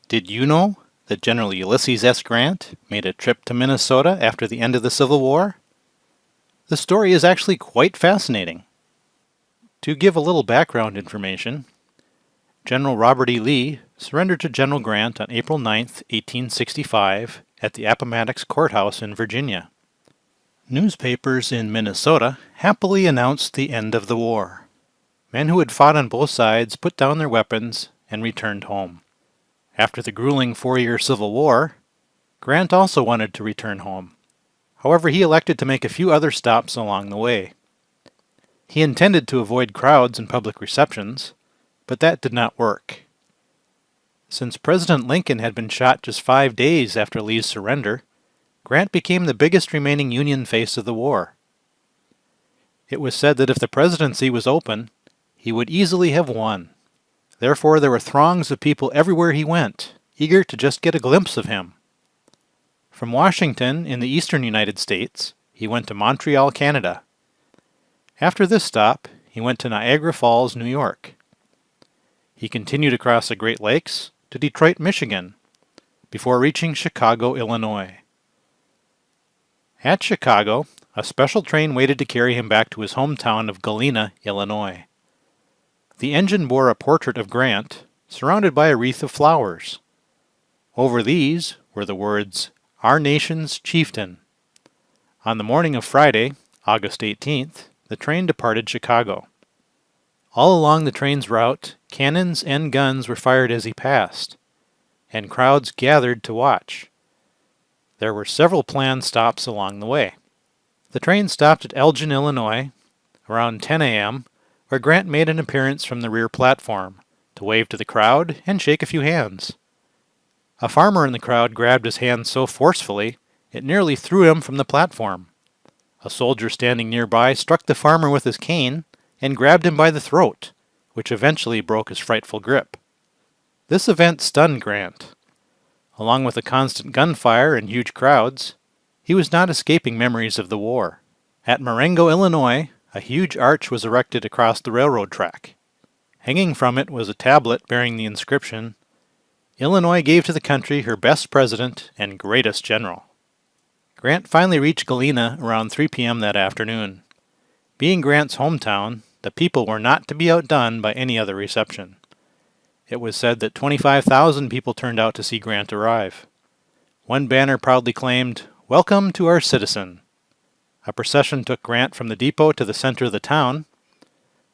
Did you know that General Ulysses S. Grant made a trip to Minnesota after the end of the Civil War? The story is actually quite fascinating. To give a little background information, General Robert E. Lee surrendered to General Grant on April 9, 1865, at the Appomattox Courthouse in Virginia. Newspapers in Minnesota happily announced the end of the war. Men who had fought on both sides put down their weapons and returned home. After the grueling 4-year Civil War, Grant also wanted to return home. However, he elected to make a few other stops along the way. He intended to avoid crowds and public receptions, but that did not work. Since President Lincoln had been shot just 5 days after Lee's surrender, Grant became the biggest remaining Union face of the war. It was said that if the presidency was open, he would easily have won. Therefore, there were throngs of people everywhere he went, eager to just get a glimpse of him. From Washington, in the eastern United States, he went to Montreal, Canada. After this stop, he went to Niagara Falls, New York. He continued across the Great Lakes to Detroit, Michigan, before reaching Chicago, Illinois. At Chicago, a special train waited to carry him back to his hometown of Galena, Illinois. The engine bore a portrait of Grant, surrounded by a wreath of flowers. Over these were the words, "Our Nation's Chieftain." On the morning of Friday, August 18th, the train departed Chicago. All along the train's route, cannons and guns were fired as he passed, and crowds gathered to watch. There were several planned stops along the way. The train stopped at Elgin, Illinois, around 10 a.m., where Grant made an appearance from the rear platform to wave to the crowd and shake a few hands. A farmer in the crowd grabbed his hand so forcefully it nearly threw him from the platform. A soldier standing nearby struck the farmer with his cane and grabbed him by the throat, which eventually broke his frightful grip. This event stunned Grant. Along with the constant gunfire and huge crowds, he was not escaping memories of the war. At Marengo, Illinois, a huge arch was erected across the railroad track. Hanging from it was a tablet bearing the inscription, "Illinois gave to the country her best president and greatest general." Grant finally reached Galena around 3 p.m. that afternoon. Being Grant's hometown, the people were not to be outdone by any other reception. It was said that 25,000 people turned out to see Grant arrive. One banner proudly claimed, "Welcome to our citizen." A procession took Grant from the depot to the center of the town,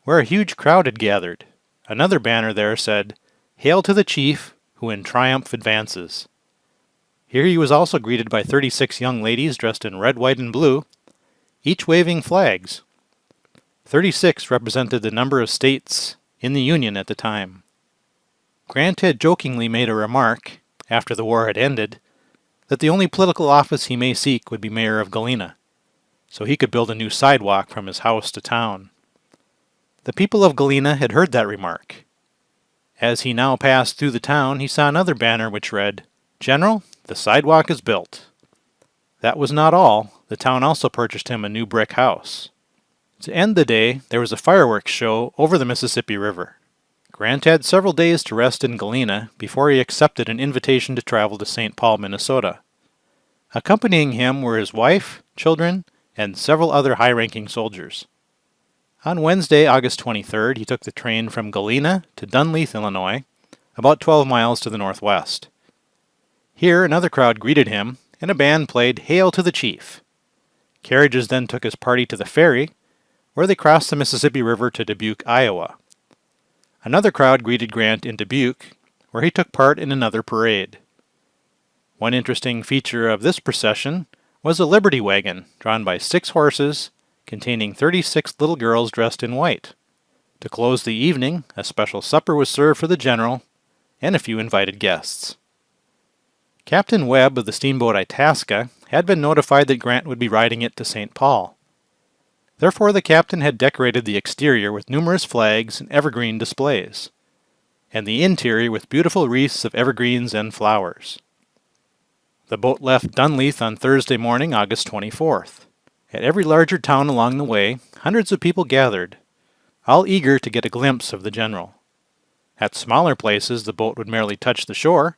where a huge crowd had gathered. Another banner there said, "Hail to the chief, who in triumph advances." Here he was also greeted by 36 young ladies dressed in red, white, and blue, each waving flags. 36 represented the number of states in the Union at the time. Grant had jokingly made a remark, after the war had ended, that the only political office he may seek would be mayor of Galena, so he could build a new sidewalk from his house to town. The people of Galena had heard that remark. As he now passed through the town, he saw another banner which read, "General, the sidewalk is built." That was not all. The town also purchased him a new brick house. To end the day, there was a fireworks show over the Mississippi River. Grant had several days to rest in Galena before he accepted an invitation to travel to St. Paul, Minnesota. Accompanying him were his wife, children, and several other high-ranking soldiers. On Wednesday, August 23rd, he took the train from Galena to Dunleith, Illinois, about 12 miles to the northwest. Here, another crowd greeted him, and a band played "Hail to the Chief." Carriages then took his party to the ferry, where they crossed the Mississippi River to Dubuque, Iowa. Another crowd greeted Grant in Dubuque, where he took part in another parade. One interesting feature of this procession was a Liberty wagon drawn by 6 horses containing 36 little girls dressed in white. To close the evening, a special supper was served for the general and a few invited guests. Captain Webb of the steamboat Itasca had been notified that Grant would be riding it to St. Paul. Therefore, the captain had decorated the exterior with numerous flags and evergreen displays, and the interior with beautiful wreaths of evergreens and flowers. The boat left Dunleith on Thursday morning, August 24th. At every larger town along the way, hundreds of people gathered, all eager to get a glimpse of the general. At smaller places, the boat would merely touch the shore,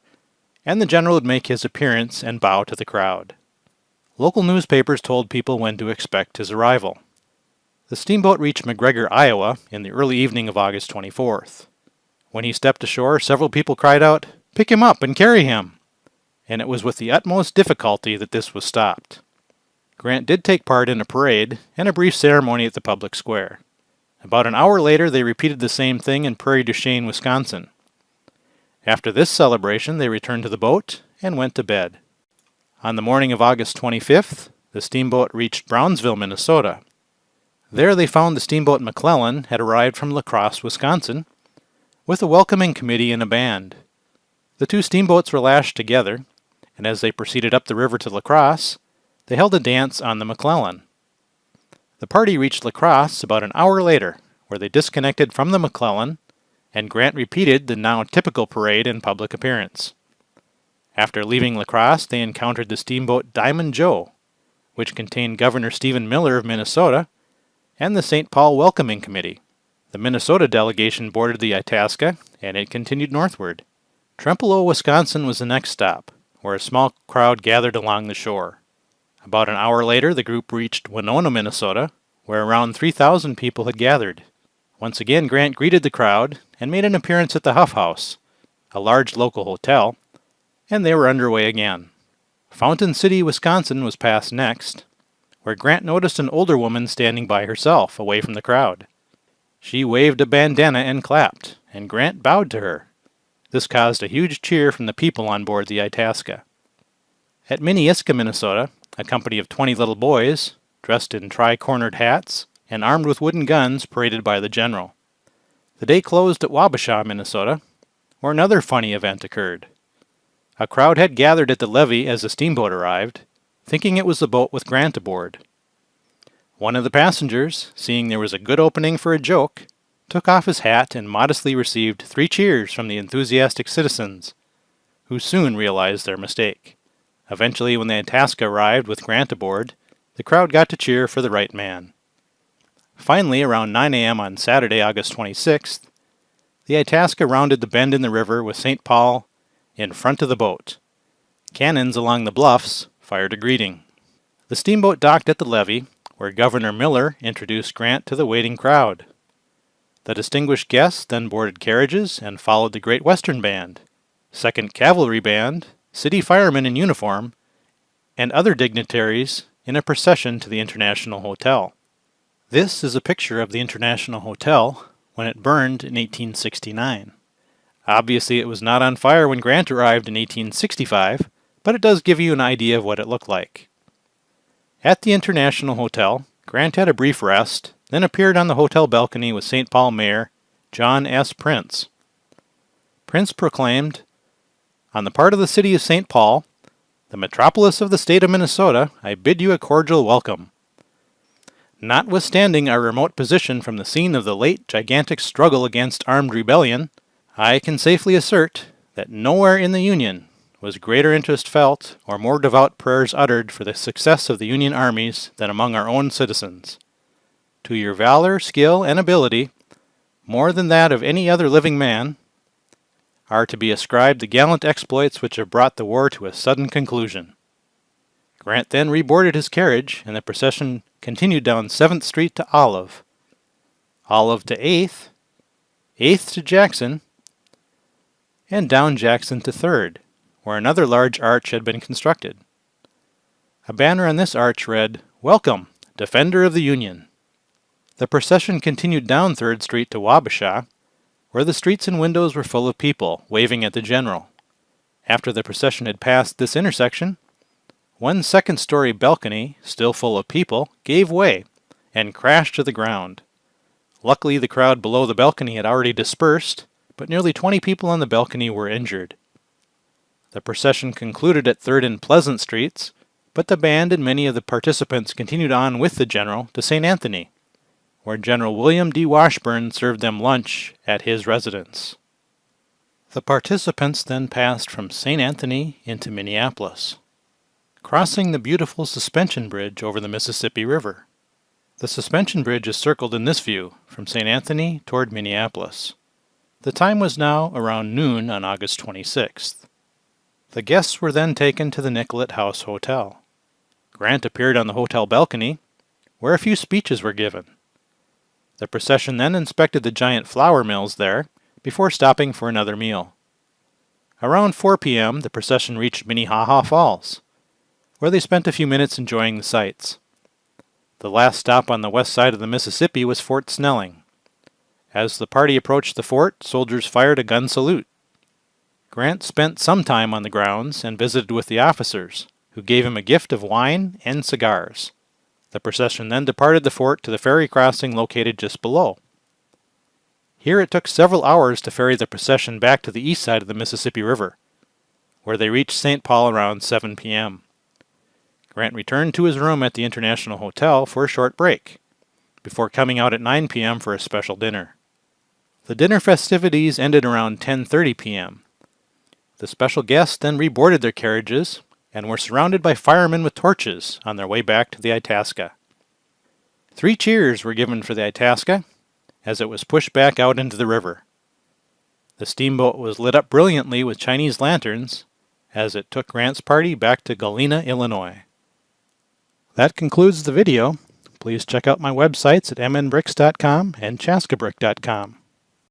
and the general would make his appearance and bow to the crowd. Local newspapers told people when to expect his arrival. The steamboat reached McGregor, Iowa, in the early evening of August 24th. When he stepped ashore, several people cried out, "Pick him up and carry him!" And it was with the utmost difficulty that this was stopped. Grant did take part in a parade and a brief ceremony at the public square. About an hour later, they repeated the same thing in Prairie du Chien, Wisconsin. After this celebration, they returned to the boat and went to bed. On the morning of August 25th, the steamboat reached Brownsville, Minnesota. There they found the steamboat McClellan had arrived from La Crosse, Wisconsin, with a welcoming committee and a band. The two steamboats were lashed together, and as they proceeded up the river to La Crosse, they held a dance on the McClellan. The party reached La Crosse about an hour later, where they disconnected from the McClellan, and Grant repeated the now typical parade and public appearance. After leaving La Crosse, they encountered the steamboat Diamond Joe, which contained Governor Stephen Miller of Minnesota and the St. Paul Welcoming Committee. The Minnesota delegation boarded the Itasca, and it continued northward. Trempealeau, Wisconsin was the next stop, where a small crowd gathered along the shore. About an hour later, the group reached Winona, Minnesota, where around 3,000 people had gathered. Once again, Grant greeted the crowd and made an appearance at the Huff House, a large local hotel, and they were underway again. Fountain City, Wisconsin was passed next, where Grant noticed an older woman standing by herself, away from the crowd. She waved a bandana and clapped, and Grant bowed to her. This caused a huge cheer from the people on board the Itasca. At Minneaska, Minnesota, a company of 20 little boys, dressed in tri-cornered hats and armed with wooden guns, paraded by the general. The day closed at Wabasha, Minnesota, where another funny event occurred. A crowd had gathered at the levee as the steamboat arrived, thinking it was the boat with Grant aboard. One of the passengers, seeing there was a good opening for a joke, took off his hat and modestly received 3 cheers from the enthusiastic citizens, who soon realized their mistake. Eventually, when the Itasca arrived with Grant aboard, the crowd got to cheer for the right man. Finally, around 9 a.m. on Saturday, August 26th, the Itasca rounded the bend in the river with St. Paul in front of the boat. Cannons along the bluffs fired a greeting. The steamboat docked at the levee, where Governor Miller introduced Grant to the waiting crowd. The distinguished guests then boarded carriages and followed the Great Western Band, 2nd Cavalry Band, city firemen in uniform, and other dignitaries in a procession to the International Hotel. This is a picture of the International Hotel when it burned in 1869. Obviously it was not on fire when Grant arrived in 1865, but it does give you an idea of what it looked like. At the International Hotel, Grant had a brief rest, then appeared on the hotel balcony with St. Paul Mayor John S. Prince. Prince proclaimed, "On the part of the city of St. Paul, the metropolis of the state of Minnesota, I bid you a cordial welcome. Notwithstanding our remote position from the scene of the late gigantic struggle against armed rebellion, I can safely assert that nowhere in the Union was greater interest felt or more devout prayers uttered for the success of the Union armies than among our own citizens. To your valor, skill, and ability, more than that of any other living man, are to be ascribed the gallant exploits which have brought the war to a sudden conclusion." Grant then reboarded his carriage, and the procession continued down 7th Street to Olive, Olive to 8th, 8th to Jackson, and down Jackson to 3rd, where another large arch had been constructed. A banner on this arch read, "Welcome, Defender of the Union." The procession continued down 3rd Street to Wabasha, where the streets and windows were full of people, waving at the general. After the procession had passed this intersection, one second-story balcony, still full of people, gave way and crashed to the ground. Luckily, the crowd below the balcony had already dispersed, but nearly 20 people on the balcony were injured. The procession concluded at 3rd and Pleasant Streets, but the band and many of the participants continued on with the general to St. Anthony, where General William D. Washburn served them lunch at his residence. The participants then passed from St. Anthony into Minneapolis, crossing the beautiful suspension bridge over the Mississippi River. The suspension bridge is circled in this view from St. Anthony toward Minneapolis. The time was now around noon on August 26th. The guests were then taken to the Nicollet House Hotel. Grant appeared on the hotel balcony, where a few speeches were given. The procession then inspected the giant flour mills there, before stopping for another meal. Around 4 p.m., the procession reached Minnehaha Falls, where they spent a few minutes enjoying the sights. The last stop on the west side of the Mississippi was Fort Snelling. As the party approached the fort, soldiers fired a gun salute. Grant spent some time on the grounds and visited with the officers, who gave him a gift of wine and cigars. The procession then departed the fort to the ferry crossing located just below. Here it took several hours to ferry the procession back to the east side of the Mississippi River, where they reached St. Paul around 7 p.m. Grant returned to his room at the International Hotel for a short break, before coming out at 9 p.m. for a special dinner. The dinner festivities ended around 10:30 p.m. The special guests then reboarded their carriages and were surrounded by firemen with torches on their way back to the Itasca. 3 cheers were given for the Itasca as it was pushed back out into the river. The steamboat was lit up brilliantly with Chinese lanterns as it took Grant's party back to Galena, Illinois. That concludes the video. Please check out my websites at mnbricks.com and chaskabrick.com.